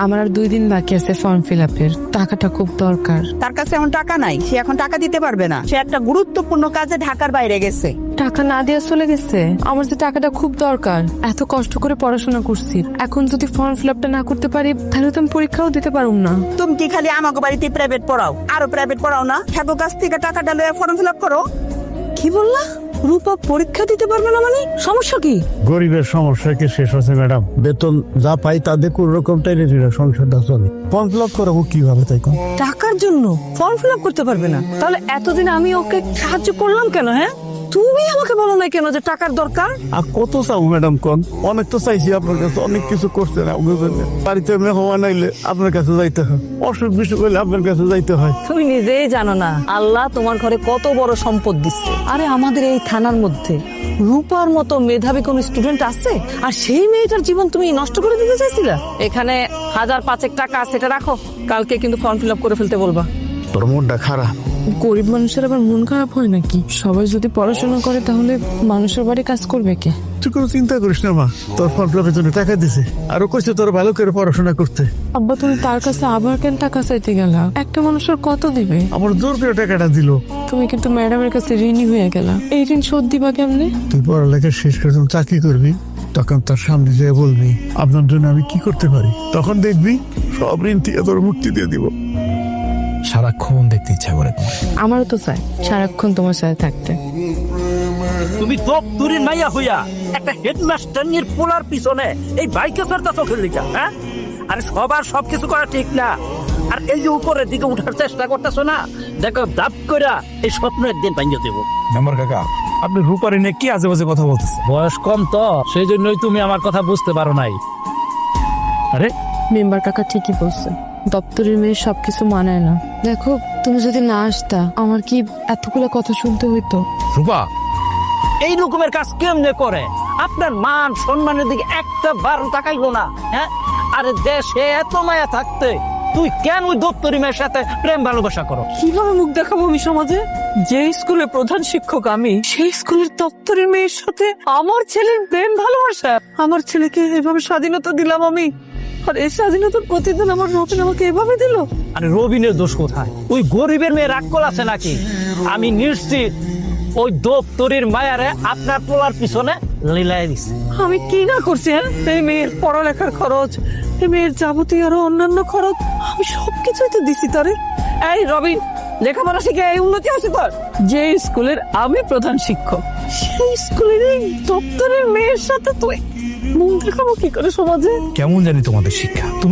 আমার আর 2 দিন বাকি আছে ফর্ম ফিল আপের, টাকাটা খুব দরকার। তার কাছে এখন টাকা নাই, সে এখন টাকা দিতে পারবে না। সে একটা গুরুত্বপূর্ণ কাজে ঢাকার বাইরে গেছে। টাকা না দিয়ে চলে গেছে? আমার যে টাকাটা খুব দরকার, এত কষ্ট করে পড়াশোনা করছি, এখন যদি ফর্ম ফিল আপটা না করতে পারি তাহলে তো আমি পরীক্ষাও দিতে পারুম না। তুমি কি খালি আমাকে বাড়িতে প্রাইভেট পড়াও? আরো প্রাইভেট পড়াও না? ঠাকুর কাছ থেকে টাকাটা লয়ে ফর্ম ফিল আপ করো। কি বললা? রূপা পরীক্ষা দিতে পারবে না মানে সমস্যা কি? গরিবের সমস্যা কি শেষ হচ্ছে ম্যাডাম? বেতন যা পাই তাদের কোন রকম টাইনে সংসারটা চলে। ফর্ম ফিল আপ করাবো কিভাবে তাই কোন? টাকার জন্য ফর্ম ফিল আপ করতে পারবে না? তাহলে এতদিন আমি ওকে সাহায্য করলাম কেন? হ্যাঁ, তুমি আমাকে বলো না কেন যে টাকার দরকার? আর কত চাও ম্যাডাম কোন? অনেক তো চাইছি আপনার কাছে, অনেক কিছু করছেন আপনার জন্য। বাড়িতে মেহমান আইলে আপনার কাছে যাইতে হয়, অসুখ বিসুখ হইলে আপনার কাছে যাইতে হয়। তুমি নিজেই জানো না আল্লাহ তোমার ঘরে কত বড় সম্পদ দিচ্ছে। আরে আমাদের এই থানার মধ্যে রূপার মতো মেধাবী কোন স্টুডেন্ট আছে? আর সেই মেয়েটার জীবন তুমি নষ্ট করে দিতে চাইছিলা? এখানে 1000-5 টাকা আছে, এটা রাখো, কালকে কিন্তু ফর্ম ফিল আপ করে ফেলতে বলবা। তোর মনটা খারাপ। গরিব মানুষের আবার মন খারাপ হয় নাকি? সবাই যদি পড়াশোনা করে তাহলে মানুষের বাড়ি কাজ করবে কে? তুই কোনো চিন্তা করিস না মা, তোর ফর্ম ফিল আপের জন্য টাকা দিছে, আরো কইছে তোর ভালো করে পড়াশোনা করতে। আব্বা, তুমি তার কাছে আবার কেন টাকা চাইতে গেলা? একটা মানুষের কত দিবে? আমার জোর করে টাকাটা দিল। তুমি কিন্তু ম্যাডামের কাছে ঋণী হয়ে গেলা, এই ঋণ শোধ দিবা কেমনে? তুই পড়ালেখা শেষ করে যখন চাকরি করবি তখন তার সামনে যেয়ে বলবি আপনার জন্য আমি কি করতে পারি, তখন দেখবি সব ঋণ থেকে তোর মুক্তি দিয়ে দিব। সারাক্ষণ দেখতে ইচ্ছা করে তোমার। আমারও তো চাই সারাক্ষণ তোমার সাথে থাকতে। তুমি তো দূরের মাইয়া হইয়া একটা হেডমাস্টার নিয়ে পোলার পিছনে এই বাইকে ফেরতা চোখের লিখা, হ্যাঁ? আরে সবার সবকিছু করা ঠিক না। আর এই যে উপরের দিকে উঠার চেষ্টা করতেছো না, দেখো দাপ কইরা এই স্বপ্ন একদিন ভাঙিয়ে দেবো। মেম্বার কাকা, আপনি রূপারি নিয়ে কি আজে বাজে কথা বলতেছেন? বয়স কম তো, সেই জন্যই তুমি আমার কথা বুঝতে পারো নাই। আরে মেম্বার কাকা ঠিকই বলছে, দপ্তরের মেয়ে সবকিছু মানায় না। দেখো, তুমি যদি না আসতা আমার কি এতগুলো কথা শুনতে হইতো? রূপা, এই রকমের কাজ কেমনে করে? আপনার মান সম্মানের দিকে একটা বার তাকাইলো না, হ্যাঁ? আরে দেশে এত মায়া থাকতে তুই কেন ওই দপ্তরি মেয়ের সাথে প্রেম ভালোবাসা করো? কিভাবে মুখ দেখাবো আমি সমাজে? যে স্কুলের প্রধান শিক্ষক আমি, সেই স্কুলের দপ্তরের মেয়ের সাথে আমার ছেলের প্রেম ভালোবাসা? আমার ছেলেকে এভাবে স্বাধীনতা দিলাম আমি, আর এই স্বাধীনতার প্রতিদিন আমার রবিন আমাকে এভাবে দিল। আরে রবিনের দোষ কোথায়? ওই গরিবের মেয়ে রাগ আছে নাকি? আমি নিশ্চিত ওই দপ্তরির মায়ারে আপনার পোলার পিছনে লীলাই দিছে। আমি কি না করছি? হ্যাঁ, এই মেয়ের পড়ালেখার খরচ, এই মেয়ের যাবতীয় আরো অন্যান্য খরচ আমি সবকিছুই তো দিছি তারে। এই রবিন, লেখাপড়া শিখে এই উন্নতি আছে তোর? যে স্কুলের আমি প্রধান শিক্ষক, সেই স্কুলের এই দপ্তরের মেয়ের সাথে তুই মুখ দেখাবো কি করে সমাজে? কেমন জানি তোমাদের শিক্ষা। তুমি